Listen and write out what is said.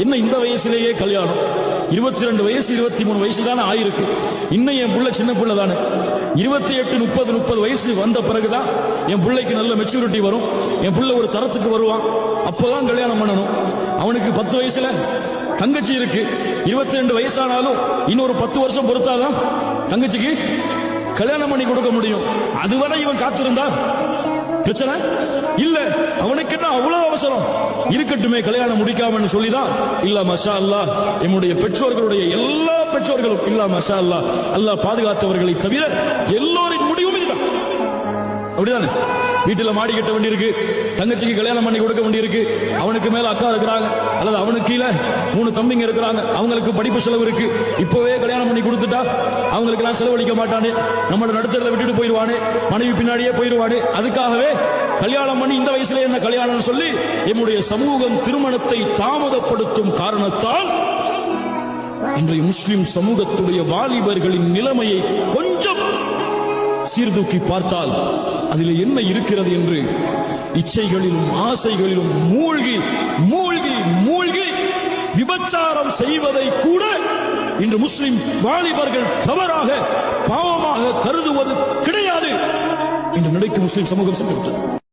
என்ன இந்த வயசுலேயே கல்யாணம்? 22 வயசு 23 வயசு தானே ஆயிருக்கு. இன்னும் என் புள்ள சின்ன புள்ள தானே. 28 30 வயசு வந்த பிறகுதான் என் பிள்ளைக்கு நல்ல மெச்சூரிட்டி வரும். என் புள்ள ஒரு தரத்துக்கு வருவான். அப்போதான் கல்யாணம் பண்ணணும். அவனுக்கு 10 வயசுல தங்கச்சி இருக்கு. 22 வயசானாலும் இன்னொரு 10 வருஷம் பொறுத்தாதான் தங்கச்சிக்கு கல்யாணம் பண்ணி கொடுக்க முடியும். அதுவரை இவன் காத்திருந்தா பிரச்சனை இல்ல. அவனுக்கு என்ன அவ்வளவு அவசரம்? இருக்கட்டுமே கல்யாணம் முடிக்காமன்னு சொல்லிதான் இல்ல மஷா அல்லாஹ் என்னுடைய பெற்றோர்களுடைய எல்லா பெற்றோர்களும் இல்ல மஷா அல்லாஹ் அல்லாஹ் பாதுகாத்தவர்களை தவிர எல்லோரின் முடிவும் இதுதான். அப்படிதானே? வீட்டுல மாடி கட்ட வேண்டியிருக்கு, தங்கச்சிக்கு கல்யாணம் பண்ணி கொடுக்க வேண்டியிருக்கு, அவனுக்கு மேல அக்கா இருக்கிறாங்க அல்லது அவனுக்கு கீழே 3 தம்பிங்க இருக்கிறாங்க, அவங்களுக்கு படிப்பு செலவு இருக்கு. இப்பவே கல்யாணம் பண்ணி கொடுத்துட்டா அவங்களுக்கு எல்லாம் செலவழிக்க மாட்டானே, நம்மளோட நடுத்தரில் விட்டுட்டு போயிடுவானே, மனைவி பின்னாடியே போயிடுவானே. அதுக்காகவே கல்யாணம் பண்ணி இந்த வயசுல என்ன கல்யாணம் சொல்லி என்னுடைய சமூகம் திருமணத்தை தாமதப்படுத்தும் காரணத்தால் இன்றைய முஸ்லிம் சமூகத்துடைய வாலிபர்களின் நிலைமையை கொஞ்சம் சீர்தூக்கி பார்த்தால் அதில் என்ன இருக்கிறது என்று இச்சைகளிலும் ஆசைகளிலும் மூழ்கி மூழ்கி மூழ்கி விபச்சாரம் செய்வதை கூட இன்று முஸ்லிம் வாலிபர்கள் தவறாக பாவமாக கருதுவது கிடையாது என்று நினைக்கும் முஸ்லிம் சமூகம் சொல்கிறது.